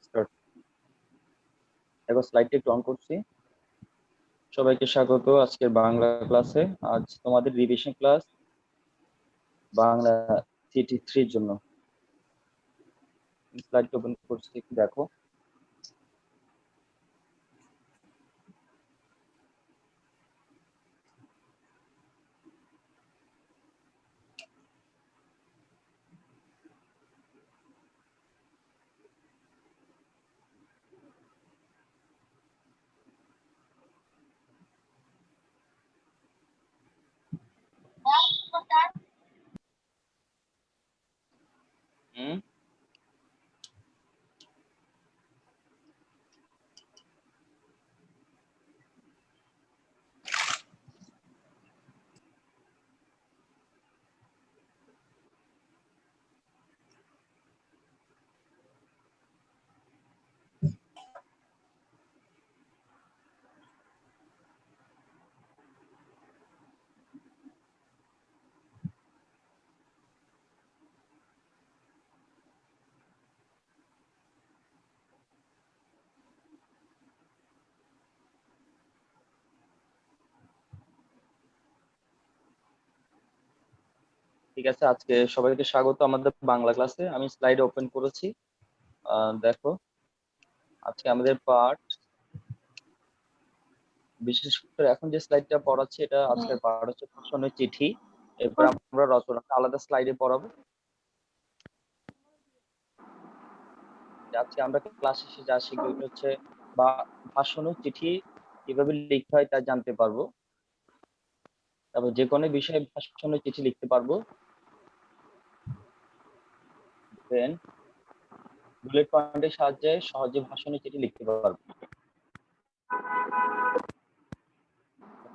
Start. দেখো স্লাইডটা একটু on করছি। সবাইকে স্বাগত আজকের বাংলা ক্লাসে। আজ তোমাদের রিভিশন ক্লাস বাংলা CT3 এর জন্য। স্লাইডটা ওপেন করছি, একটু দেখো। হুম ঠিক আছে, আজকে সবাইকে স্বাগত আমাদের বাংলা ক্লাসে। আমি স্লাইড ওপেন করেছি। দেখো, আজকে আমাদের পার্ট, বিশেষ করে এখন যে স্লাইডটা পড়াচ্ছি এটা আজকের পার্ট হচ্ছে ভাষণের চিঠি। এরপর আমরা রচনাটা আলাদা স্লাইডে পড়াবো। আজকে আমরা ক্লাস শেষে যা শিখবো এটা হচ্ছে বা ভাষণ ও চিঠি কিভাবে লিখতে হয় তা জানতে পারবো। তারপর যে কোনো বিষয়ে ভাষণ ও চিঠি লিখতে পারবো। দেন বুলেট পয়েন্টের সাহায্যে সহজে ভাষণ ও চিঠি লিখতে পারবো।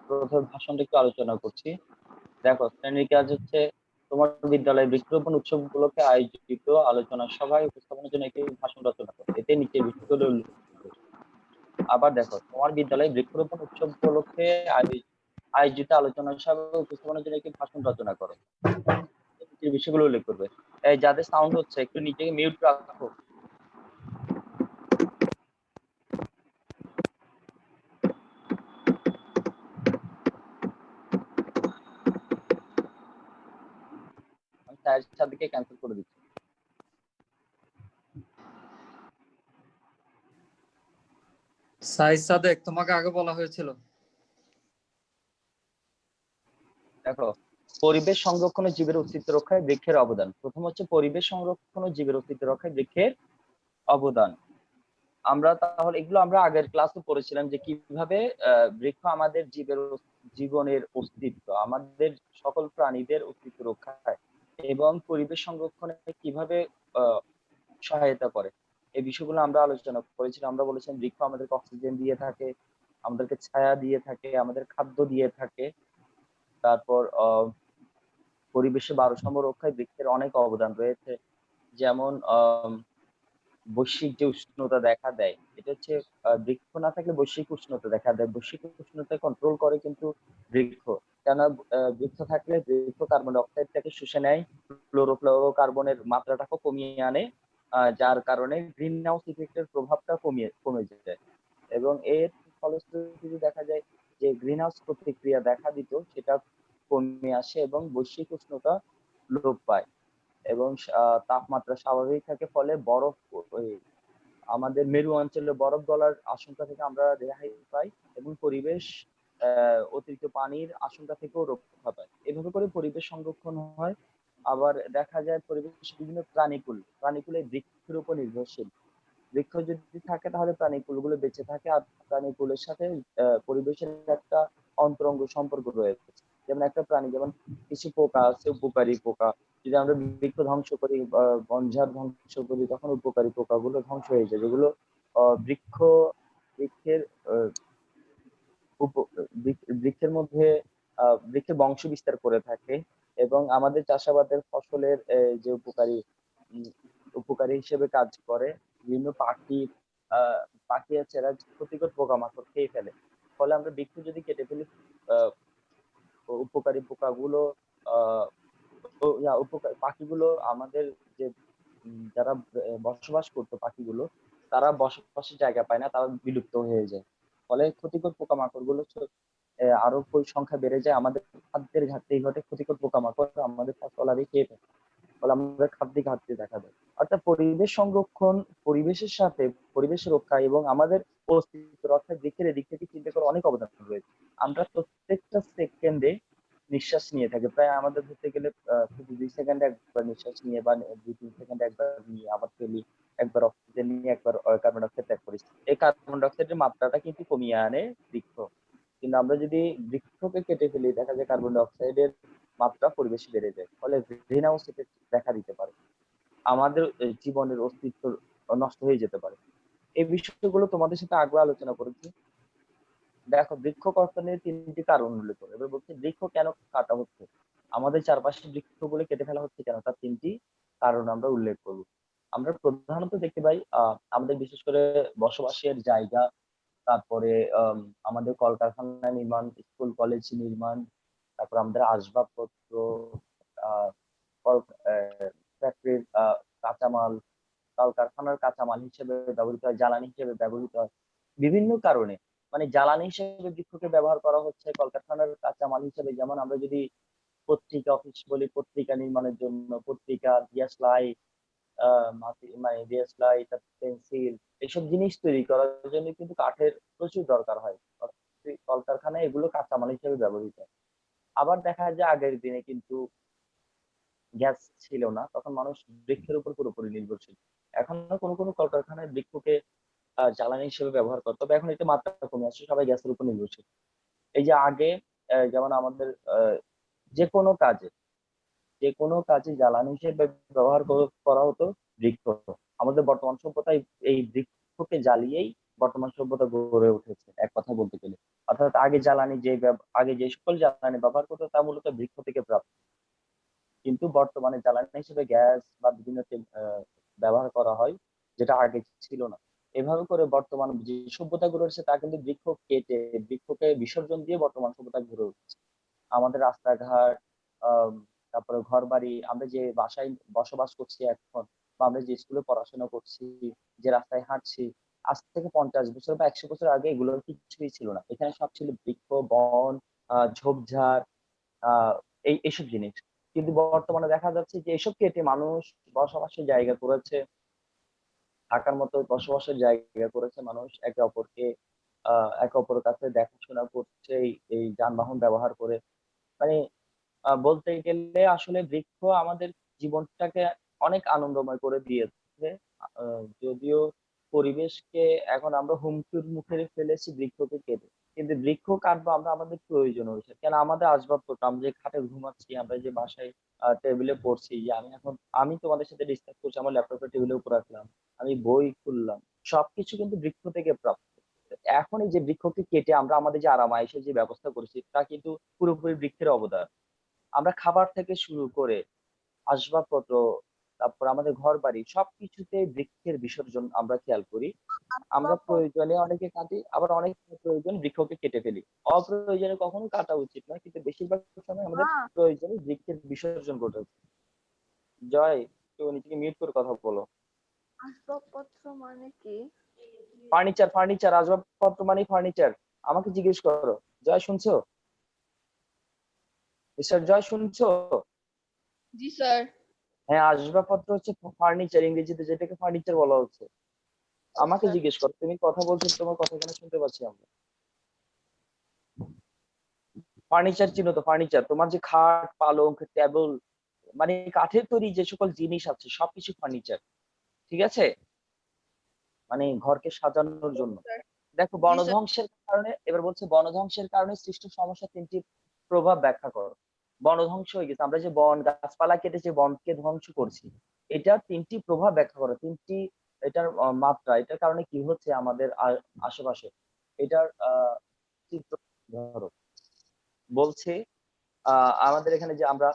প্রথমে ভাষণটা একটু আলোচনা করছি। দেখো, শ্রেণীর কাজ হচ্ছে তোমার বিদ্যালয়ে বৃক্ষরোপণ উৎসব উপলক্ষে আয়োজিত আলোচনা সভায় উপস্থাপনের জন্য একটি ভাষণ রচনা করো। এতে নিচের বিষয়গুলো উল্লেখ করো। আবার দেখো, তোমার বিদ্যালয়ে বৃক্ষরোপণ উৎসব উপলক্ষে আয়োজিত আলোচনা সভায় উপস্থাপনের জন্য একটি ভাষণ রচনা করো। এই বিষয়গুলো উল্লেখ করবে। এই যাদের সাউন্ড হচ্ছে একটু নিচে মিউট রাখো। আমি সাদিকে ক্যান্সেল করে দিচ্ছি। সাইদ সাদেক, তোমাকে আগে বলা হয়েছিল। দেখো, পরিবেশ সংরক্ষণ ও জীবের অস্তিত্ব রক্ষায় বৃক্ষের অবদান। প্রথম হচ্ছে পরিবেশ সংরক্ষণ ও জীবের অস্তিত্ব রক্ষায় বৃক্ষের অবদান। আমরা তাহলে এগুলো আমরা আগের ক্লাসে পড়েছিলাম যে কিভাবে বৃক্ষ আমাদের জীবনের অস্তিত্ব, আমাদের সকল প্রাণীদের অস্তিত্ব রক্ষায় এবং পরিবেশ সংরক্ষণে কিভাবে সহায়তা করে। এই বিষয়গুলো আমরা আলোচনা করেছিলাম। আমরা বলেছিলাম বৃক্ষ আমাদেরকে অক্সিজেন দিয়ে থাকে, আমাদেরকে ছায়া দিয়ে থাকে, আমাদের খাদ্য দিয়ে থাকে। তারপর পরিবেশের ভারসাম্য রক্ষায় বৃক্ষের অনেক অবদান রয়েছে। যেমন বৈশ্বিক যে উষ্ণতা দেখা দেয়, এটা হচ্ছে বৃক্ষ না থাকলে বৈশ্বিক উষ্ণতা দেখা দেয়। বৈশ্বিক উষ্ণতা কন্ট্রোল করে কিন্তু বৃক্ষ। কেন? বৃক্ষ থাকলে বৃক্ষ কার্বন ডাই অক্সাইডটাকে শুষে নেয়, ক্লোরোফ্লোরোকার্বনের মাত্রাটাকে কমিয়ে আনে, যার কারণে গ্রিন হাউস ইফেক্টের প্রভাবটা কমে যায়। এবং এর ফলশ্রুতিতে দেখা যায় যে গ্রিন হাউস প্রতিক্রিয়া দেখা দিত সেটা কমে আসে এবং বৈশ্বিক উষ্ণতা লোপ পায় এবং তাপমাত্রা স্বাভাবিক থাকে। ফলে বরফ, ওই আমাদের মেরু অঞ্চলে বরফ গলার আশঙ্কা থেকে আমরা রেহাই পাই এবং পরিবেশ অতিরিক্ত পানির আশঙ্কা থেকেও রক্ষা পায়। এভাবে করে পরিবেশ সংরক্ষণ হয়। আবার দেখা যায় পরিবেশ বিভিন্ন প্রাণীকুলে বৃক্ষের উপর নির্ভরশীল। বৃক্ষ যদি থাকে তাহলে প্রাণীকুলগুলো বেঁচে থাকে, আর প্রাণীকুলের সাথে পরিবেশের একটা অন্তরঙ্গ সম্পর্ক রয়েছে। যেমন একটা প্রাণী, যেমন কিছু পোকা আছে উপকারী পোকা, যদি আমরা বৃক্ষ ধ্বংস করি, বনঝাড় ধ্বংস করি, তখন উপকারী পোকাগুলো ধ্বংস হয়ে যায়, যেগুলো বৃক্ষের বৃক্ষের মধ্যে বৃক্ষের বংশ বিস্তার করে থাকে এবং আমাদের চাষাবাদের ফসলের যে উম, উপকারী হিসেবে কাজ করে। বিভিন্ন আহ পাখি আছে, এরা ক্ষতিকর পোকামাকড় খেয়ে ফেলে। ফলে আমরা বৃক্ষ যদি কেটে ফেলি, আহ উপকারী পোকাগুলো আহ উপকার পাখিগুলো আমাদের যে যারা বসবাস করতো পাখিগুলো, তারা বসবাসের জায়গা পায় না, তারা বিলুপ্ত হয়ে যায়। ফলে ক্ষতিকর পোকামাকড় গুলো আরো সংখ্যা বেড়ে যায়, আমাদের খাদ্যের ঘাটতি ঘটে, ক্ষতিকর পোকামাকড় আমাদের ফসল আদি খেয়ে ফেলে। ফলে আমাদের খাদ্য ঘাটতি দেখা দেয়। অর্থাৎ পরিবেশ সংরক্ষণ, পরিবেশের সাথে পরিবেশ রক্ষা এবং আমাদের অস্তিত্ব রক্ষায় বৃক্ষের এদিক থেকে চিন্তা করে অনেক অবদান রয়েছে। আমরা প্রত্যেকটা সেকেন্ডে নিঃশ্বাস নিয়ে থাকি, প্রায় আমাদের ধরতে গেলে প্রতি 2 সেকেন্ডে একবার নিঃশ্বাস নিয়ে বা 2-3 সেকেন্ডে একবার নিয়ে আবার ফেলি, একবার অক্সিজেন নিয়ে একবার কার্বন ডাইঅক্সাইড ত্যাগ করি। এই কার্বন ডাইঅক্সাইডের মাত্রাটা কিন্তু কমিয়ে আনে বৃক্ষ। কিন্তু আমরা যদি বৃক্ষকে কেটে ফেলি, দেখা যায় কার্বন ডাইঅক্সাইডের মাত্রা পরিবেশে বেড়ে যায়, ফলে গ্রিন হাউস ইফেক্ট দেখা দিতে পারে, আমাদের জীবনের অস্তিত্ব নষ্ট হয়ে যেতে পারে। এই বিষয়গুলো তোমাদের সাথে আগ্রহ আলোচনা করেছি। দেখো, বৃক্ষ কর্তনের 3টি কারণ উল্লেখ করে, এবার বলছে বৃক্ষ কেন কাটা হচ্ছে, আমাদের চারপাশে বৃক্ষগুলো কেটে ফেলা হচ্ছে কেন, তার 3টি কারণ আমরা উল্লেখ করব। আমরা প্রধানত দেখতে পাই আমাদের বিশেষ করে বসবাসের জায়গা, তারপরে আমাদের কলকারখানা নির্মাণ, স্কুল কলেজ নির্মাণ, তারপর আমাদের আসবাবপত্র, আহ ফ্যাক্টরির কাঁচামাল, কলকারখানার কাঁচামাল হিসেবে ব্যবহৃত হয়, জ্বালানি হিসেবে ব্যবহৃত হয় বিভিন্ন কারণে। মানে জ্বালানি হিসেবে বৃক্ষকে ব্যবহার করা হচ্ছে, কলকারখানার কাঁচামাল হিসেবে, যেমন আমরা যদি পত্রিকা অফিস বলি, পত্রিকা নির্মাণের জন্য পত্রিকা, গ্যাস লাইট, মানে গ্যাস লাইট, পেন্সিল, এইসব জিনিস তৈরি করার জন্য কিন্তু কাঠের প্রচুর দরকার হয়। কলকারখানায় এগুলো কাঁচামাল হিসেবে ব্যবহৃত হয়। আবার দেখা যায় আগের দিনে কিন্তু গ্যাস ছিল না, তখন মানুষ বৃক্ষের উপর পুরোপুরি নির্ভরশীল। এখনো কোনো কোনো কলকারখানায় বৃক্ষকে জ্বালানি হিসেবে ব্যবহার করে, তবে এখন এটা মাত্রা কমে আসছে, সবাই গ্যাসের উপর নির্ভরশীল। এই যে আগে যেমন আমাদের যে কোনো কাজে যে কোনো কাজে জ্বালানি হিসেবে ব্যবহার করা হতো বৃক্ষ। আমাদের বর্তমান সভ্যতায় এই বৃক্ষকে জ্বালিয়েই বর্তমান সভ্যতা গড়ে উঠেছে এক কথা বলতে গেলে। অর্থাৎ আগে জ্বালানি আগে যে সকল জ্বালানি ব্যবহার করতো তা মূলত বৃক্ষ থেকে প্রাপ্ত, কিন্তু বর্তমানে জ্বালানি হিসেবে গ্যাস বা বিভিন্ন তেল ব্যবহার করা হয়, যেটা আগে ছিল না। এভাবে করে বর্তমান যে সভ্যতা গড়ে উঠেছে তা কিন্তু বৃক্ষ কেটে, বৃক্ষকে বিসর্জন দিয়ে বর্তমান সভ্যতা গড়ে উঠেছে। আমাদের রাস্তাঘাট, আম, তারপরে ঘর বাড়ি, আমরা যে বাসায় বসবাস করছি এখন, বা আমরা যে স্কুলে পড়াশোনা করছি, যে রাস্তায় হাঁটছি, আজ থেকে 50 বছর বা 100 বছর আগে এগুলোর কিছুই ছিল না, এখানে সব ছিল বৃক্ষ, বন, ঝোপঝাড়, এইসব জিনিস। কিন্তু বর্তমানে দেখা যাচ্ছে যে এসব কেটে মানুষ বসবাসের জায়গা করেছে, থাকার মতো বসবাসের জায়গা করেছে মানুষ, একে অপরের কাছে দেখাশোনা করছে এই যানবাহন ব্যবহার করে। মানে বলতে গেলে আসলে বৃক্ষ আমাদের জীবনটাকে অনেক আনন্দময় করে দিয়েছে। যদিও পরিবেশকে এখন আমরা হুমকির মুখে ফেলেছি বৃক্ষকে কেটে, কিন্তু বৃক্ষ কাটবো আমরা আমাদের প্রয়োজন হয়েছে, কেন আমাদের আসবাবপত্র, আমরা যে খাটে ঘুমাচ্ছি, আমরা যে বাসায় টেবিলে পড়ছি, যে আমি তোমাদের সাথে ডিসকাস করছি, আমার ল্যাপটপটা টেবিলের উপর রাখলাম, আমি বই খুললাম, সবকিছু কিন্তু বৃক্ষ থেকে প্রাপ্ত। এখন এই যে বৃক্ষকে কেটে আমরা আমাদের যে আরামায়েশের যে ব্যবস্থা করেছি তা কিন্তু পুরোপুরি বৃক্ষের অবদান। আমরা খাবার থেকে শুরু করে আসবাবপত্র, তারপর আমাদের ঘর বাড়ি, সবকিছুতে বৃক্ষের বিসর্জন আমরা খেয়াল করি। আমরা প্রয়োজনে অনেকে কাটি, আবার অনেক প্রয়োজন বৃক্ষকে কেটে ফেলি। অপ্রয়োজনে কখনো কাটা উচিত নয়, কিন্তু বেশিরভাগ সময় আমাদের মা, প্রয়োজনে বৃক্ষের বিসর্জন ঘটে। জয়, তো নিজেকে মিউট করে কথা বলো। আসবাবপত্র মানে কি? ফার্নিচার, ফার্নিচার, আসবাবপত্র মানে ফার্নিচার। আমাকে জিজ্ঞেস করো। জয়, শুনছো? মিস্টার জয়, শুনছো? জি স্যার। হ্যাঁ, আসবাবপত্র হচ্ছে ফার্নিচার, ইংরেজিতে যেটাকে ফার্নিচার বলা হচ্ছে। আমাকে স্যার, জিজ্ঞেস করো, তুমি কথা বলছো, তোমার কথা কেন শুনতে পাচ্ছি আমরা। ফার্নিচার চিনো তো? ফার্নিচার তোমার যে খাট, পালঙ্ক, টেবিল, মানে কাঠের তৈরি যে সকল জিনিস আছে সবকিছু ফার্নিচার। ঠিক আছে? মানে ঘরকে সাজানোর জন্য। স্যার। দেখো, জি স্যার। বনধ্বংসের কারণে, এবার বলছে বনধ্বংসের কারণে সৃষ্ট সমস্যা 3টি প্রভাব ব্যাখ্যা করো। বনধ্বংস হয়ে গেছে, আমরা যে বন গাছপালা কেটে যে বনকে ধ্বংস করছি, এটার 3টি প্রভাব ব্যাখ্যা করো, 3টি এটার মাত্রা, এটার কারণে কি হচ্ছে আমাদের আশেপাশে, এটার চিত্র ধরো। বলছে আমাদের এখানে যে আমরা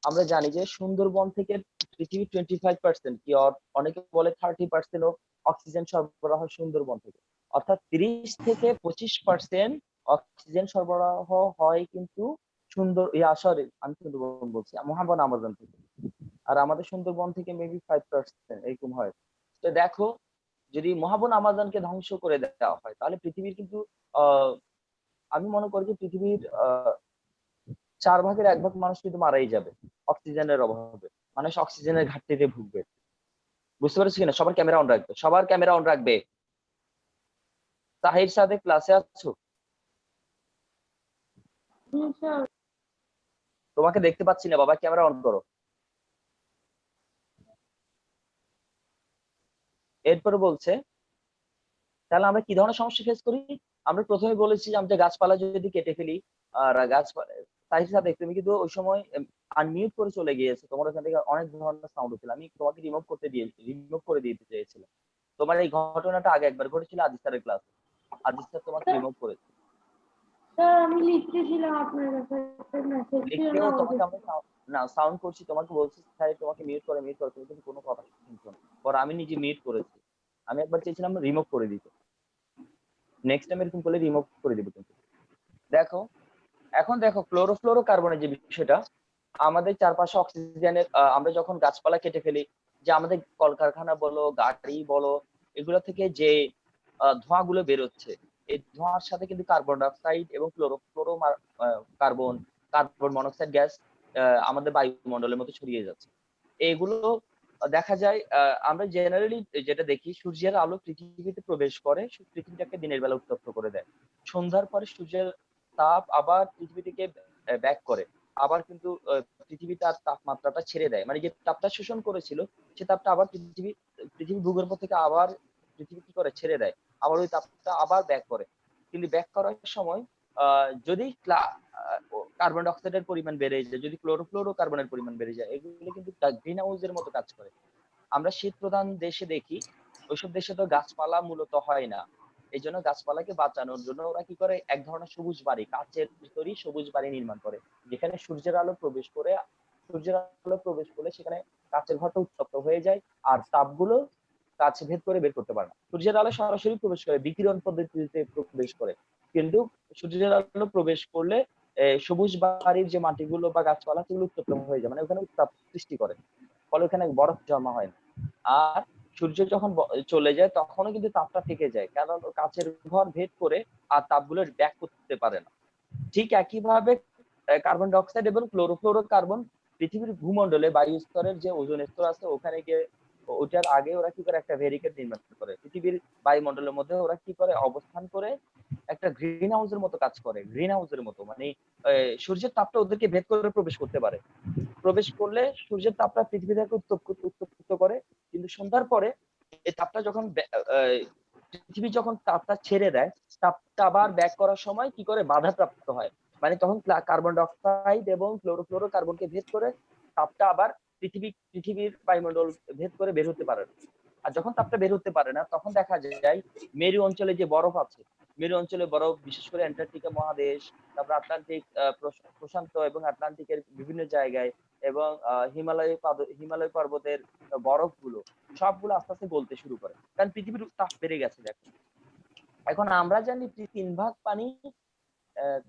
আমরা জানি যে সুন্দরবন থেকে পৃথিবীর 25%, কি অনেকে বলে 30% অক্সিজেন সরবরাহ হয় সুন্দরবন থেকে। অর্থাৎ 30 থেকে 25% অক্সিজেন সরবরাহ হয় কিন্তু সরি, আমি সুন্দরবন বলছি, মহাবন আমাজন থেকে। আর আমাদের সুন্দরবন থেকে মেবি 5% এরকম হয়। তো দেখো, যদি মহাবন আমাজনকে ধ্বংস করে দেওয়া হয় তাহলে পৃথিবীর কিন্তু আহ আমি মনে করি যে পৃথিবীর 4 ভাগের 1 ভাগ মানুষ কিন্তু মারাই যাবে অক্সিজেনের অভাবে। মানুষ অক্সিজেনের ঘাটতিতে ভুগবে। বুঝতে পারছি কিনা? সবার ক্যামেরা অন রাখবে, সবার ক্যামেরা অন রাখবে। তাহির সাথে ক্লাসে আছো? তোমাকে দেখতে পাচ্ছি না বাবা, ক্যামেরা অন করো। এরপরে বলছে, তাহলে আমরা কি ধরনের সমস্যা ফেস করি? আমরা প্রথমে বলেছি যে আমরা গাছপালা যদি কেটে ফেলি, আর গাছপালা, তাহির সাথে তুমি কিন্তু ওই সময় আনমিউট করে চলে গিয়েছে, তোমার ওখান থেকে অনেক ধরনের সাউন্ড হচ্ছিল, আমি তোমাকে রিমুভ করে দিতে চেয়েছিলাম। তোমার এই ঘটনাটা আগে একবার ঘটেছিল আজিজ স্যারের ক্লাসে, আজিজ স্যার তোমাকে রিমুভ করেছে। স্যার আমি লিখতেছিলাম আপনার কাছে একটা মেসেজ ছিল লিখতেও না তোমাকে ওটা। আমরা না সাউন্ড করছি, তোমাকে বলছি স্যার তোমাকে মিউট করে, তুমি কিন্তু কোনো কথা শুনছো না। পরে আমি নিজে মিউট করেছি, আমি একবার চেয়েছিলাম রিমুভ করে দিতে। নেক্সট টাইম এরকম করলে রিমুভ করে দিব কিন্তু। দেখো, এখন দেখো ক্লোরোফ্লোরো কার্বনের যে বিষয়টা, আমাদের চারপাশে অক্সিজেনের আমরা যখন গাছপালা কেটে ফেলি, যে আমাদের কলকারখানা বলো, গাড়ি বলো, এগুলো থেকে যে ধোঁয়াগুলো বেরোচ্ছে, এই ধোঁয়ার সাথে কিন্তু কার্বন ডাইঅক্সাইড এবং chlorofluoro carbon carbon monoxide gas আমাদের বায়ুমণ্ডলের মধ্যে ছড়িয়ে যাচ্ছে। এগুলো দেখা যায়, আমরা জেনারেলি যেটা দেখি, সূর্যের আলো পৃথিবীতে প্রবেশ করে, পৃথিবীটাকে দিনের বেলা উত্তপ্ত করে দেয়। সন্ধ্যার পরে সূর্যের তাপ আবার পৃথিবী থেকে ব্যাক করে, আবার কিন্তু পৃথিবী তার তাপমাত্রাটা ছেড়ে দেয়, মানে যে তাপটা শোষণ করেছিল সে তাপটা আবার পৃথিবী ভূগর্ভ থেকে আবার পৃথিবী কি করে ছেড়ে দেয়, আবার ওই তাপটা আবার ব্যাক করে। কিন্তু ব্যাক করার সময় যদি কার্বন ডাই অক্সাইডের পরিমাণ বেড়ে যায়, যদি ক্লোরোফ্লোরো কার্বনের পরিমাণ বেড়ে যায়, এগুলো কিন্তু গ্রিন হাউসের মতো কাজ করে। আমরা শীত প্রধান দেশে দেখি, ওইসব দেশে তো গাছপালা মূলত হয় না। এই জন্য গাছপালাকে বাঁচানোর জন্য ওরা কি করে, এক ধরনের সবুজ বাড়ি, কাচের ভিতরই সবুজ বাড়ি নির্মাণ করে, যেখানে সূর্যের আলো প্রবেশ করলে সেখানে কাচের ঘরটা উত্তপ্ত হয়ে যায়, আর তাপগুলো কাচ ভেদ করে বের করতে পারে না। সূর্যের আলো সরাসরি প্রবেশ করে, বিকিরণ পদ্ধতিতে প্রবেশ করে, কিন্তু সূর্যের আলো প্রবেশ করলে সবুজ বাড়ির যে মাটিগুলো বা গাছপালা সেগুলো উত্তপ্ত হয়ে যায়, মানে ওখানে উত্তাপ সৃষ্টি করে, ফলে ওখানে বরফ জমা হয় না। আর সূর্য যখন চলে যায় তখনও কিন্তু তাপটা থেকে যায়, কারণ কাচের ঘর ভেদ করে আর তাপগুলো ব্যাক করতে পারে না। ঠিক একইভাবে কার্বন ডাই অক্সাইড এবং ক্লোরোফ্লোরো কার্বন পৃথিবীর ভূমণ্ডলে বায়ু স্তরের যে ওজোন স্তর আছে ওখানে গিয়ে, ওটার আগে ওরা কি করে, একটা ব্যারিকেড নির্মাণ করে পৃথিবীর বায়ুমণ্ডলের মধ্যে, ওরা কি করে অবস্থান করে একটা গ্রিন হাউসের মতো কাজ করে, গ্রিন হাউসের মতো, মানে সূর্যের তাপটা ওদেরকে ভেদ করে প্রবেশ করতে পারে। প্রবেশ করলে সূর্যের তাপটা পৃথিবী থেকে উত্তপ্ত করে, কিন্তু সন্ধ্যার পরে এই তাপটা যখন পৃথিবী যখন তাপটা ছেড়ে দেয়, তাপটা আবার ব্যাক করার সময় কি করে বাধাপ্রাপ্ত হয়, মানে তখন কার্বন ডাই অক্সাইড এবং ক্লোরোফ্লোরো কার্বনকে ভেদ করে তাপটা আবার পৃথিবীর বায়ুমণ্ডল ভেদ করে বের হতে পারে না। আর যখন তাপটা বের হতে পারে না তখন দেখা যায় মেরু অঞ্চলে যে বরফ আছে, মেরু অঞ্চলে বরফ, বিশেষ করে অ্যান্টার্কটিকা মহাদেশ, তারপর আটলান্টিক প্রশান্ত এবং আটলান্টিকের বিভিন্ন জায়গায়, এবং হিমালয় পর্বতের বরফগুলো সবগুলো আস্তে আস্তে গলতে শুরু করে, কারণ পৃথিবীর তাপ বেড়ে গেছে। দেখো, এখন আমরা জানি 3 ভাগ পানি, আহ,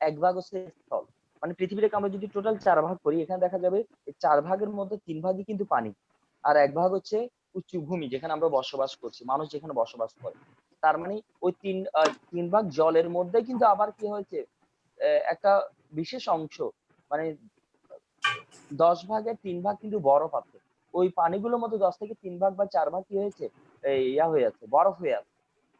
1 ভাগ হচ্ছে স্থল, মানে পৃথিবীটাকে আমরা যদি টোটাল 4 ভাগ করি, এখানে দেখা যাবে এই 4 ভাগের মধ্যে 3 ভাগই কিন্তু পানি, আর 1 ভাগ হচ্ছে উঁচু ভূমি, যেখানে আমরা বসবাস করছি, মানুষ যেখানে বসবাস করে। তার মানে ওই 3 ভাগ জলের মধ্যে কিন্তু আবার কি হয়েছে, একটা বিশেষ অংশ, মানে 10 ভাগের 3 ভাগ কিন্তু বরফ আছে। ওই পানিগুলোর মধ্যে 10 থেকে 3 ভাগ বা 4 ভাগ কি হয়েছে, ইয়া হয়ে আছে, বরফ হয়ে আছে।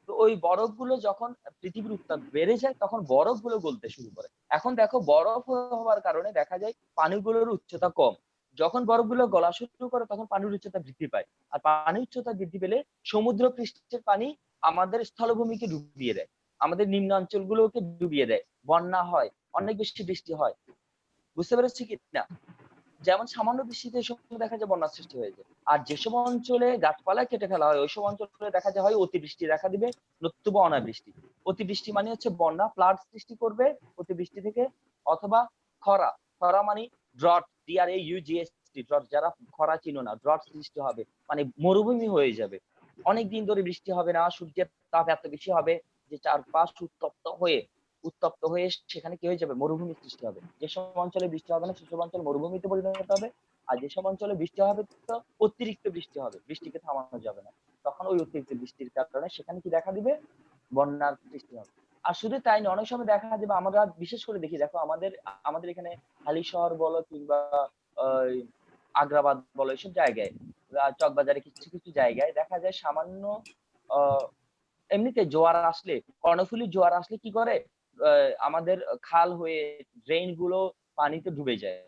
তো ওই বরফগুলো যখন পৃথিবীর উত্তাপ বেড়ে যায় তখন বরফগুলো গলতে শুরু করে। এখন দেখো, বরফ হওয়ার কারণে দেখা যায় পানিগুলোর উচ্চতা কম, যখন বরফগুলো গলা শুরু করে তখন পানির উচ্চতা বৃদ্ধি পায়, আর পানির উচ্চতা বৃদ্ধি পেলে সমুদ্র পৃষ্ঠের পানি আমাদের স্থলভূমিকে ডুবিয়ে দেয়, আমাদের নিম্নাঞ্চলগুলোকে ডুবিয়ে দেয়, বন্যা হয়, অনেক বেশি বৃষ্টি হয়। বুঝতে পেরেছি কি না? যেমন সামান্য বৃষ্টিতে সময় দেখা যায় বন্যার সৃষ্টি হয়ে যায়। আর যেসব অঞ্চলে গাছপালা কেটে ফেলা হয় ওইসব অঞ্চলে দেখা যায় হয় অতিবৃষ্টি দেখা দিবে, নতুবা অনাবৃষ্টি। অতিবৃষ্টি মানে হচ্ছে বন্যা, ফ্লাড সৃষ্টি করবে অতিবৃষ্টি থেকে, অথবা খরা। খরা মানে ড্রট, DRAUGST, ড্রট, যারা খরা চিনো না, ড্রট সৃষ্টি হবে, মানে মরুভূমি হয়ে যাবে, অনেক দিন ধরে বৃষ্টি হবে না, সূর্যের তাপ এত বেশি হবে যে চারপাশ উত্তপ্ত হয়ে সেখানে কি হয়ে যাবে, মরুভূমি সৃষ্টি হবে। যেসব অঞ্চলে বৃষ্টি হবে না সেসব অঞ্চল মরুভূমিতে পরিণত হবে, আর যেসব অঞ্চলে বৃষ্টি হবে তো অতিরিক্ত বৃষ্টি হবে, বৃষ্টিকে থামানো যাবে না। তখন ওই অতিরিক্ত বৃষ্টির কারণে সেখানে কি দেখা দিবে, বন্যার সৃষ্টি হবে। আর শুধু তাই নয়, অনেক সময় দেখা যাবে, আমরা বিশেষ করে দেখি, দেখো আমাদের আমাদের এখানে হালিশহর বলো কিংবা ওই আগ্রাবাদ বলো, এইসব জায়গায় চকবাজারে কিছু কিছু জায়গায় দেখা যায় সামান্য আহ এমনিতে জোয়ার আসলে, কর্ণফুলী জোয়ার আসলে কি করে, আমাদের খাল হয়ে ড্রেন গুলো পানিতে ডুবে যায়,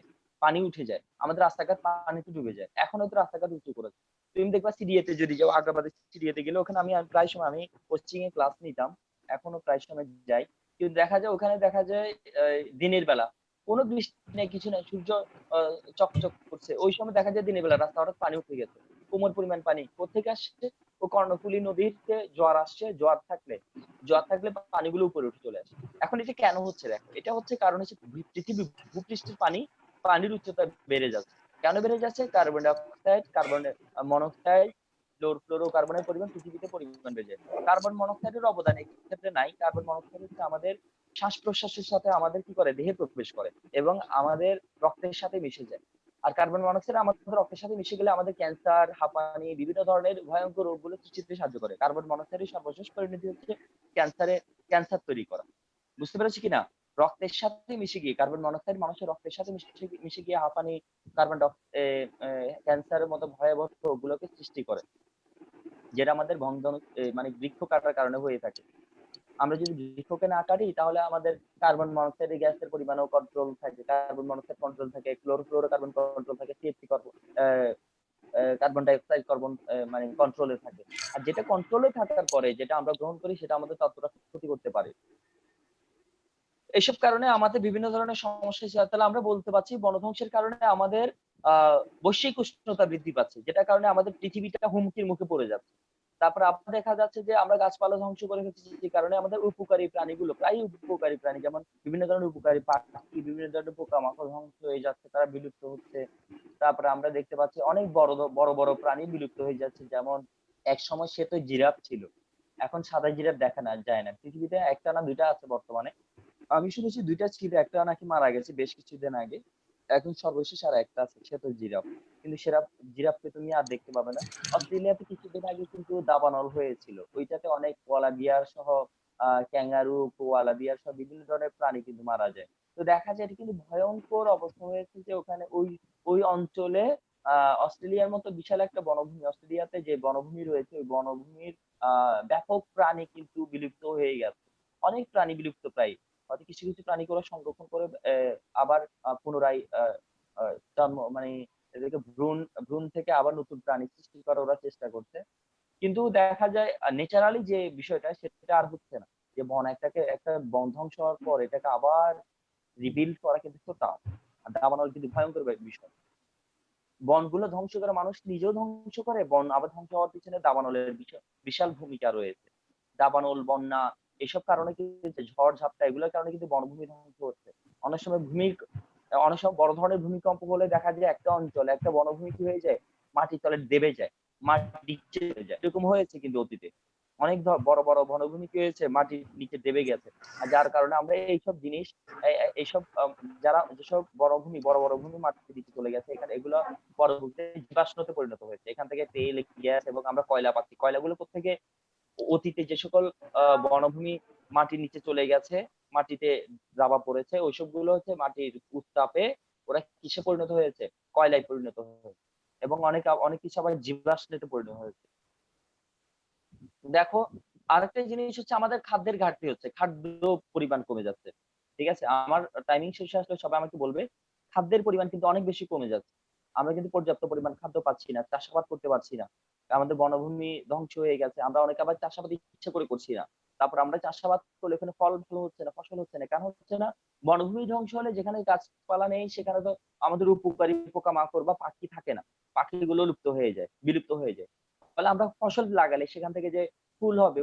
পানি উঠে যায়, আমাদের রাস্তাঘাট পানিতে ডুবে যায়। এখন হয়তো রাস্তাঘাট উঁচু করেছে। তুমি দেখবা সিডিএতে যদি যাও, আগ্রাবাদের সিডিএতে গেলে ওখানে আমি প্রায় সময় আমি কোচিং এ ক্লাস নিতাম, এখনো প্রায় সময় যাই। কিন্তু দেখা যায় ওখানে দেখা যায় দিনের বেলা কোনো বৃষ্টি নেই, কিছু নেই, সূর্য চকচক করছে, ওই সময় দেখা যায় দিনের বেলা রাস্তা হঠাৎ পানি উঠে গেছে, কোমর পরিমাণ পানি কোথেকে আসছে, ও কর্ণফুলী নদীতে জোয়ার আসছে, জোয়ার থাকলে পানিগুলো উপরে উঠে চলে আসে। এখন এটা কেন হচ্ছে দেখো, এটা হচ্ছে কারণ হচ্ছে পৃথিবী ভূপৃষ্ঠের পানির উচ্চতা বেড়ে যাচ্ছে। কেন বেড়ে যাচ্ছে? Carbon die oxide, carbon monoxide, ফ্লোরোকার্বনের পরিমাণ পৃথিবীতে পরিমাণ বেড়ে যায়। কার্বন মনোক্সাইডের অবদান এই ক্ষেত্রে নাই। কার্বন মনোক্সাইড হচ্ছে আমাদের শ্বাস প্রশ্বাসের সাথে আমাদের কি করে, দেহে প্রবেশ করে এবং আমাদের রক্তের সাথে মিশে যায়। আর কার্বন মনোক্সাইড আমাদের রক্তের সাথে মিশে গেলে আমাদের ক্যান্সার, হাঁপানি, বিভিন্ন ধরনের ভয়ঙ্কর রোগগুলো সৃষ্টিতে সাহায্য করে। কার্বন মনোক্সাইডের সর্বশেষ পরিণতি হচ্ছে ক্যান্সার তৈরি করা। বুঝতে পেরেছি কিনা? রক্তের সাথে মিশে গিয়ে কার্বন মনোক্সাইড মানুষের রক্তের সাথে মিশে গিয়ে হাঁপানি, কার্বন ক্যান্সারের মতো ভয়াবহ রোগগুলোকে সৃষ্টি করে, যেটা আমাদের মানে বৃক্ষ কাটার কারণে হয়ে থাকে। আমরা যদি বৃক্ষকে না কাটি তাহলে আমাদের কার্বন মনোক্সাইড গ্যাসের পরিমাণও কন্ট্রোল থাকে, কার্বন মনোক্সাইড কন্ট্রোল থাকে, ফ্লোরোকার্বন কন্ট্রোল থাকে, CFC carbon die oxide carbon মানে কন্ট্রোলে থাকে। আর যেটা কন্ট্রোলে থাকার পরে যেটা আমরা গ্রহণ করি সেটা আমাদের ততটা ক্ষতি করতে পারে। এসব কারণে আমাদের বিভিন্ন ধরনের সমস্যা হচ্ছে। তাহলে আমরা বলতে পারছি বনধ্বংসের কারণে আমাদের বৈশ্বিক উষ্ণতা বৃদ্ধি পাচ্ছে, যেটার কারণে আমাদের পৃথিবীটা হুমকির মুখে পড়ে যাচ্ছে। তারপরে আবার দেখা যাচ্ছে যে আমরা গাছপালা ধ্বংস করে ফেলছি, যে কারণে আমাদের উপকারী প্রাণীগুলো, প্রায় উপকারী প্রাণী যেমন বিভিন্ন ধরনের উপকারী পাখি, বিভিন্ন ধরনের পোকামাকড় ধ্বংস হয়ে যাচ্ছে, তারা বিলুপ্ত হচ্ছে। তারপরে আমরা দেখতে পাচ্ছি অনেক বড় বড় প্রাণী বিলুপ্ত হয়ে যাচ্ছে, যেমন এক সময় সে তো জিরাফ ছিল, এখন সাদা জিরাফ দেখা না যায় না পৃথিবীতে, একটা না দুইটা আছে বর্তমানে। আমি শুনেছি দুইটা ছিল, একটা নাকি মারা গেছে বেশ কিছুদিন আগে। এখন সর্বশেষ আর একটা আছে, সে তো জিরাফ। কিন্তু জিরাফকে তুমি আর দেখতে পাবে না। অস্ট্রেলিয়াতে কিছুদিন আগে কিন্তু দাবানল হয়েছিল, ওইটাতে অনেক কোয়ালা বিয়ার সহ ক্যাঙ্গারু, কোয়ালা বিয়ার সহ বিভিন্ন ধরনের প্রাণী কিন্তু মারা যায়। তো দেখা যায় এটা কিন্তু ভয়ঙ্কর অবস্থা হয়েছে, যে ওখানে ওই ওই অঞ্চলে অস্ট্রেলিয়ার মতো বিশাল একটা বনভূমি, অস্ট্রেলিয়াতে যে বনভূমি রয়েছে ওই বনভূমির ব্যাপক প্রাণী কিন্তু বিলুপ্ত হয়ে গেছে। অনেক প্রাণী বিলুপ্ত প্রায়। হয়তো কিছু কিছু প্রাণীকে ওরা সংরক্ষণ করে আবার পুনরায় জন্ম মানে এদেরকে ভ্রূণ ভ্রূণ থেকে আবার নতুন প্রাণী সৃষ্টি করার ওরা চেষ্টা করছে। কিন্তু দেখা যায় ন্যাচারালি যে বিষয়টা সেটা আর হচ্ছে না, যে একটা বন ধ্বংস হওয়ার পর এটাকে আবার রিবিল্ড করা কিন্তু একটু টাফ। আর দাবানল কিন্তু ভয়ঙ্কর বিষয়। বনগুলো ধ্বংস করে মানুষ নিজেও ধ্বংস করে, বন আবার ধ্বংস হওয়ার পিছনে দাবানলের বিশাল ভূমিকা রয়েছে। দাবানল, বন্যা, এসব কারণে কিন্তু ঝড় ঝাপটা এগুলোর কারণে কিন্তু বনভূমি ধ্বংস হচ্ছে। অনেক সময় অনেক সময় বড় ধরনের ভূমিকম্প হলে দেখা যায় একটা অঞ্চলে একটা বনভূমি কি হয়ে যায়, মাটির তলে দেবে যায়, মাটির নিচে চলে যায়। এরকম হয়েছে কিন্তু অতীতে অনেক বড় বড় বনভূমি কি হয়েছে, মাটির নিচে দেবে গেছে। আর যার কারণে আমরা এইসব জিনিস এইসব যেসব বড় বড় ভূমি মাটির নিচে চলে গেছে, এখানে এগুলো পরবর্তীতে জীবাশ্মতে পরিণত হয়েছে। এখান থেকে তেল, গ্যাস এবং আমরা কয়লা পাচ্ছি। কয়লাগুলো কোত্থেকে? অতীতে যে সকল বনভূমি মাটির নিচে চলে গেছে, মাটিতে দাবা পড়েছে, ওইসব গুলো হচ্ছে মাটির উত্তাপে ওরা কিসে পরিণত হয়েছে? কয়লায় পরিণত হয়েছে। এবং অনেক কিছু আবার জীবাশ্মতে পরিণত হয়েছে। দেখো, আরেকটা জিনিস হচ্ছে আমাদের খাদ্যের ঘাটতি হচ্ছে, খাদ্য পরিমাণ কমে যাচ্ছে। ঠিক আছে, আমার টাইমিং শেষে আসলে সবাই আমাকে বলবে। খাদ্যের পরিমাণ কিন্তু অনেক বেশি কমে যাচ্ছে। আমরা কিন্তু পর্যাপ্ত পরিমাণ খাদ্য পাচ্ছি না, চাষাবাদ করতে পারছি না। আমাদের বনভূমি ধ্বংস হয়ে গেছে, আমরা অনেকে আবার চাষাবাদ ইচ্ছে করে করছি না। তারপর আমরা চাষাবাদ করলে ওখানে ফল ভালো হচ্ছে না, ফসল হচ্ছে না। কেন হচ্ছে না? বনভূমি ধ্বংস হলে যেখানে গাছপালা নেই সেখানে তো আমাদের উপকারী পোকামাকড় বা পাখি থাকে না, পাখিগুলো বিলুপ্ত হয়ে যায়। ফলে আমরা ফসল লাগালে সেখান থেকে যে ফুল হবে,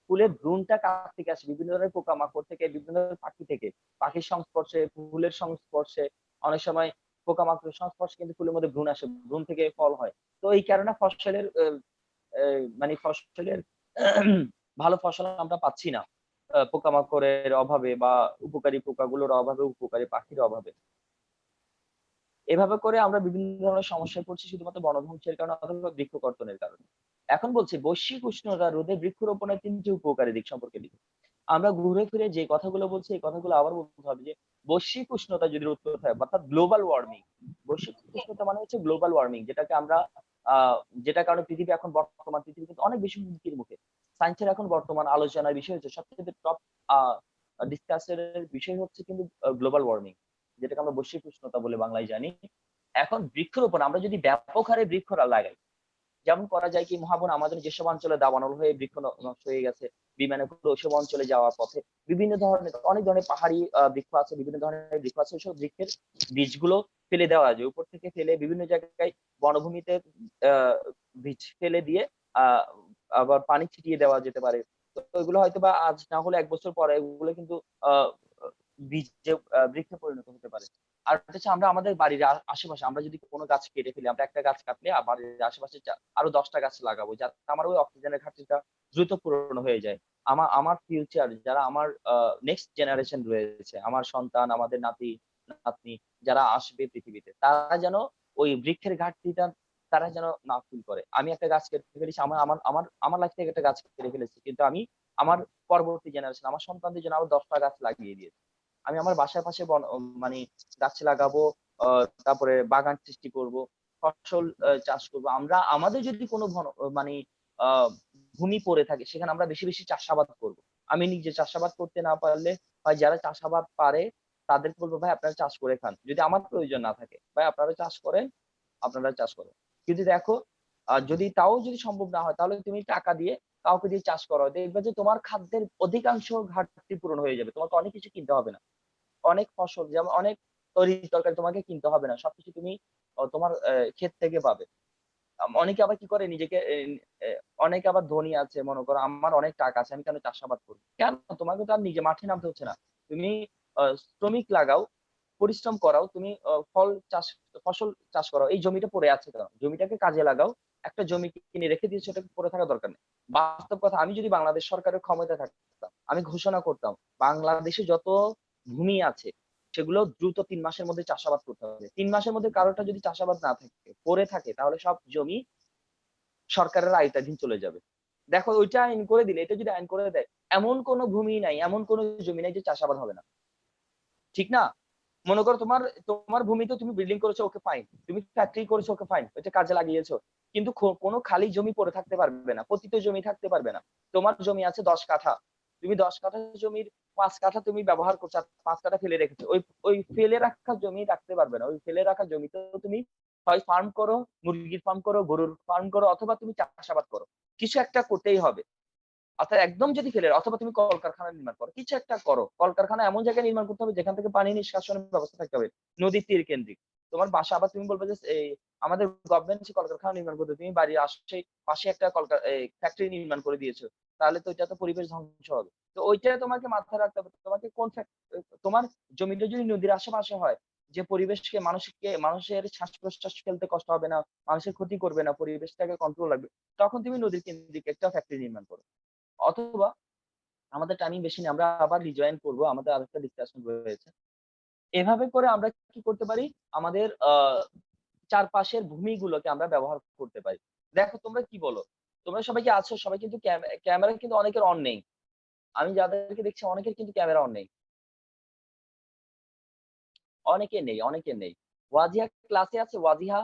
ফুলের ভ্রূণটা কাছ থেকে আসে বিভিন্ন ধরনের পোকামাকড় থেকে, বিভিন্ন ধরনের পাখি থেকে। পাখির সংস্পর্শে, ফুলের সংস্পর্শে, অনেক সময় পোকামাকড়ের সংস্পর্শে কিন্তু ফুলের মধ্যে ভ্রূণ আসে, ভ্রূণ থেকে ফল হয়। তো এই কারণে ফসলের ভালো ফসল আমরা পাচ্ছি না, পোকামাকড়ের অভাবে বা উপকারী পোকাগুলোর অভাবে, উপকারী পাখির অভাবে। এভাবে করে আমরা বিভিন্ন ধরনের সমস্যায় পড়ছি শুধুমাত্র বনধ্বংসের কারণে অথবা বৃক্ষ কর্তনের কারণে। এখন বলছি বৈশ্বিক উষ্ণতা রোধে বৃক্ষরোপণের ৩টি উপকারী দিক সম্পর্কে লিখুন। আমরা ঘুরে ফিরে যে কথাগুলো বলছি এই কথাগুলো আবার বলতে হবে যে বৈশ্বিক উষ্ণতা যদি রোধ করতে হয় অর্থাৎ গ্লোবাল ওয়ার্মিং। বৈশ্বিক উষ্ণতা মানে হচ্ছে গ্লোবাল ওয়ার্মিং যেটাকে আমরা যেটার কারণে পৃথিবী এখন বর্তমান পৃথিবী কিন্তু অনেক বেশি হুমকির মুখে। সায়েন্সের এখন বর্তমান আলোচনার বিষয় হচ্ছে সবচেয়ে টপ ডিসকাসের বিষয় হচ্ছে কিন্তু গ্লোবাল ওয়ার্মিং, যেটাকে আমরা বৈশ্বিক উষ্ণতা বলে বাংলায় জানি। এখন বৃক্ষরোপণ আমরা যদি ব্যাপক হারে বৃক্ষ লাগাই, যেমন করা যায় কি মহাবন আমাদের যেসব অঞ্চলে দাবানল হয়ে বৃক্ষ নষ্ট হয়ে গেছে, বিমানে করে ওইসব অঞ্চলে যাওয়ার পথে বিভিন্ন ধরনের অনেক ধরনের পাহাড়ি বৃক্ষ আছে, বিভিন্ন ধরনের বৃক্ষ আছে, ওইসব বৃক্ষের বীজগুলো ফেলে দেওয়া যায়, উপর থেকে ফেলে বিভিন্ন জায়গায় বনভূমিতে বীজ ফেলে দিয়ে আহ আবার পানি ছিটিয়ে দেওয়া যেতে পারে। তো এগুলো হয়তো বা আজ না হলে ১ বছর পরে এগুলো কিন্তু আহ বীজে বৃক্ষে পরিণত হতে পারে। আর হচ্ছে আমরা আমাদের বাড়ির আশেপাশে আমরা যদি কোনো গাছ কেটে ফেলি, আমরা একটা গাছ কাটলে বাড়ির আশেপাশে আরো ১০টা গাছ লাগাবো যাতে আমার ওই অক্সিজেনের ঘাটতিটা দ্রুত পূরণ হয়ে যায়। আমার ফিউচার যারা আমার নেক্সট জেনারেশন রয়েছে, আমার সন্তান, আমাদের নাতি নাতনি যারা আসবে পৃথিবীতে, তারা যেন ওই বৃক্ষের ঘাটতিটা তারা যেন না ফিল করে। আমি একটা গাছ কেটে ফেলেছি, আমার আমার আমার আমার লাইফ থেকে একটা গাছ কেটে ফেলেছি, কিন্তু আমি আমার পরবর্তী জেনারেশন আমার সন্তানদের জন্য আরো ১০টা গাছ লাগিয়ে দিয়েছি। আমি আমার বাসার পাশে মানে গাছ লাগাবো, তারপরে বাগান সৃষ্টি করব, ফসল চাষ করব। আমরা আমাদের যদি কোনো মানে আহ ভূমি পড়ে থাকে সেখানে আমরা বেশি বেশি চাষাবাদ করব। আমি নিজে চাষাবাদ করতে না পারলে হয় যারা চাষাবাদ পারে তাদেরকে বলবো ভাই আপনারা চাষ করে খান। যদি আমার প্রয়োজন না থাকে ভাই আপনারা চাষ করেন, আপনারা চাষ করেন। কিন্তু দেখো যদি তাও যদি সম্ভব না হয় তাহলে তুমি টাকা দিয়ে কাউকে দিয়ে চাষ করো, দেখবে যে তোমার খাদ্যের অধিকাংশ ঘাটতি পূরণ হয়ে যাবে, তোমাকে অনেক কিছু কিনতে হবে না। অনেক ফসল যেমন অনেক তরি-তরকারি তোমাকে কিনতে হবে না। সবকিছু তুমি তোমার ক্ষেত থেকে পাবে। অনেকে আবার কি করে নিজেকে অনেকে আবার ধনী আছে মনে করো আমার অনেক টাকা আছে আমি কেন চাষাবাদ করব? কেন? তোমাকে তো আর নিজে মাঠে নামতে হচ্ছে না। তুমি শ্রমিক লাগাও, পরিশ্রম করাও, তুমি ফসল চাষ করাও। এই জমিটা পড়ে আছে কেন? জমিটাকে কাজে লাগাও। একটা জমি কিনে রেখে দিয়েছো, ওটাকে পড়ে থাকার দরকার নেই। বাস্তব কথা, আমি যদি বাংলাদেশ সরকারের ক্ষমতায় থাকতাম, আমি ঘোষণা করতাম বাংলাদেশে যত ভূমি আছে সেগুলো দ্রুত ৩ মাসের মধ্যে চাষাবাদ করতে হবে। ৩ মাসের মধ্যে কারোটা যদি চাষাবাদ না থাকে, পড়ে থাকে, তাহলে সব জমি সরকারের আওতাধীন চলে যাবে। দেখো ওইটা আইন করে দিলে, এটা যদি আইন করে দেয়, এমন কোন ভূমি নাই, এমন কোন জমি নাই যে চাষাবাদ হবে না। ঠিক না? মনে করো তোমার তোমার ভূমিতে তুমি বিল্ডিং করেছো, ওকে ফাইন। তুমি ফ্যাক্টরি করেছো, ওকে ফাইন। ওইটা কাজে লাগিয়েছো। কিন্তু কোনো খালি জমি পড়ে থাকতে পারবে না। পতিত জমি থাকতে পারবে না। তোমার জমি আছে ১০ কাঠা। তুমি ১০ কাঠা জমির ৫ কাঠা তুমি ব্যবহার করছো, আর ৫ কাঠা ফেলে রেখেছো। ওই ফেলে রাখা জমি রাখতে পারবে না। ওই ফেলে রাখা জমিতেও তুমি হয় ফার্ম করো, মুরগির ফার্ম করো, গরুর ফার্ম করো, অথবা তুমি চাষাবাদ করো। কিছু একটা করতেই হবে। অর্থাৎ একদম যদি ফেলে অথবা তুমি কলকারখানা নির্মাণ করো, কিছু একটা করো। কলকারখানা এমন জায়গায় নির্মাণ করতে হবে যেখান থেকে পানি নিষ্কাশনের ব্যবস্থা থাকতে হবে, নদীর তীর কেন্দ্রিক। তোমার বাসা আবার তুমি বলবে যে এই আমাদের গভর্নমেন্ট কলকারখানা নির্মাণ করতে, তুমি বাড়ির পাশে একটা ফ্যাক্টরি নির্মাণ করে দিয়েছো, তাহলে তো এটা তো পরিবেশ ধ্বংস হবে। তো ওইটা তোমাকে মাথায় রাখতে হবে, তোমাকে তোমার জমিটা যদি নদীর আশেপাশে হয়, যে পরিবেশকে মানুষের শ্বাস প্রশ্বাস ফেলতে কষ্ট হবে না, মানুষের ক্ষতি করবে না, পরিবেশটাকে কন্ট্রোল রাখবে, তখন তুমি নদীর কেন্দ্রিক একটা ফ্যাক্টরি নির্মাণ করো। অথবা আমাদের টাইমিং বেশি নেই, আমরা আবার রিজয়েন করব, আমাদের আরেকটা ডিসকাশন রয়েছে। এভাবে করে আমরা কি করতে পারি, আমাদের চারপাশের ভূমিগুলোকে আমরা ব্যবহার করতে পারি। দেখো তোমরা কি বলো, তোমরা সবাই কি আছো? সবাই কিন্তু ক্যামেরা কিন্তু অনেকের অন নেই। আমি যাদেরকে দেখছি অনেকের কিন্তু ক্যামেরা অন নেই। অনেকের নেই। ওয়াজিহা ক্লাসে আছে? ওয়াজিহা?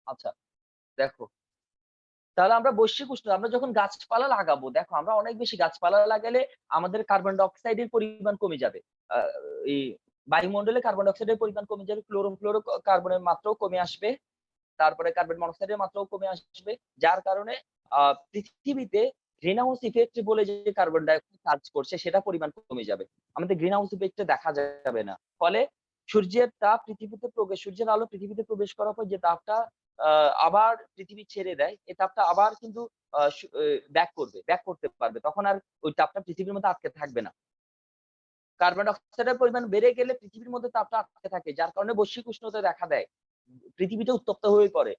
আচ্ছা, দেখো তাহলে আমরা বৈশ্বিক উষ্ণতা আমরা যখন গাছপালা লাগাবো, দেখো আমরা অনেক বেশি গাছপালা লাগালে আমাদের কার্বন ডাই অক্সাইডের পরিমাণ কমে যাবে। আ এই বায়ুমণ্ডলে কার্বন ডাই অক্সাইডের পরিমাণ কমে যাবে, ক্লোরো কার্বনের মাত্রাও কমে আসবে। তারপরে কার্বন মনোক্সাইডের মাত্রাও কমে আসবে। যার কারণে আ পৃথিবীতে গ্রিন হাউস ইফেক্ট বলে যে কার্বন ডাই অক্সাইড কাজ করছে সেটা পরিমাণ কমে যাবে। আমাদের গ্রিন হাউস ইফেক্ট দেখা যাবে না। ফলে সূর্যের আলো পৃথিবীতে প্রবেশ করার পর যে তাপটা আ আবার পৃথিবী ছেড়ে দেয়, এই তাপটা আবার কিন্তু আ সু এ ব্যাক করতে পারবে। তখন আর ওই তাপটা পৃথিবীর মধ্যে আটকে থাকবে না। কার্বন ডাই অক্সাইডের পরিমাণ বেড়ে গেলে পৃথিবীর মধ্যে তাপটা আটকে থাকে। যার কারণে বৈশ্বিক উষ্ণতা দেখা দেয়। পৃথিবীটা উত্তপ্ত হয়ে পড়ে।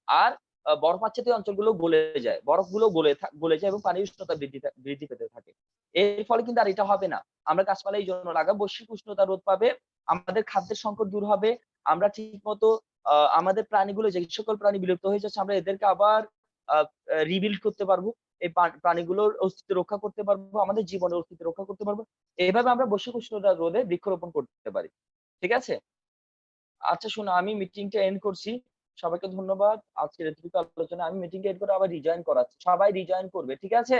আর বরফাচ্ছাদিত অঞ্চলগুলো গলে যায়, বরফগুলো গলে যায় এবং পানির উষ্ণতা বৃদ্ধি পেতে থাকে। এর ফলে কিন্তু আর এটা হবে না। আমরা গাছপালা এই জন্য লাগাবো, বৈশ্বিক উষ্ণতা রোধ পাবে, আমাদের খাদ্যের সংকট দূর হবে, আমরা ঠিকমতো আমাদের প্রাণীগুলো, যে সকল প্রাণী বিলুপ্ত হয়ে যাচ্ছে, আমরা এদেরকে আবার রিবিল্ড করতে পারবো। এই প্রাণীগুলোর অস্তিত্ব রক্ষা করতে পারবো, আমাদের জীবনের অস্তিত্ব রক্ষা করতে পারবো। এভাবে আমরা বৈশ্বিক উষ্ণতা রোধে বৃক্ষরোপণ করতে পারি। ঠিক আছে? আচ্ছা শোনো, আমি মিটিংটা এন্ড করছি। সবাইকে ধন্যবাদ। আজকের এতটুকু আলোচনা, আমি মিটিংটা এন্ড করে আবার রিজয়েন করাচ্ছি। সবাই রিজয়েন করবে। ঠিক আছে?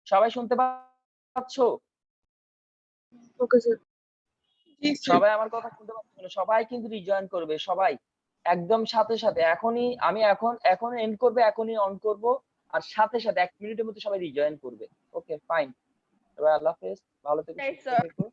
সবাই শুনতে পাচ্ছ? Okay sir. জি স্যার। সবাই আমার কথা শুনতে পাচ্ছ? সবাই কিন্তু রিজয়েন করবে। সবাই একদম সাথে সাথে এখনই, আমি এখন এন্ড করবে, এখনই অন করব। আর সাথে সাথে 1 মিনিটের মধ্যে সবাই রিজয়েন করবে। Okay fine. সবাই আল্লাহ হাফেজ। ভালো থেকো, Right, সুস্থ sir. থেকো।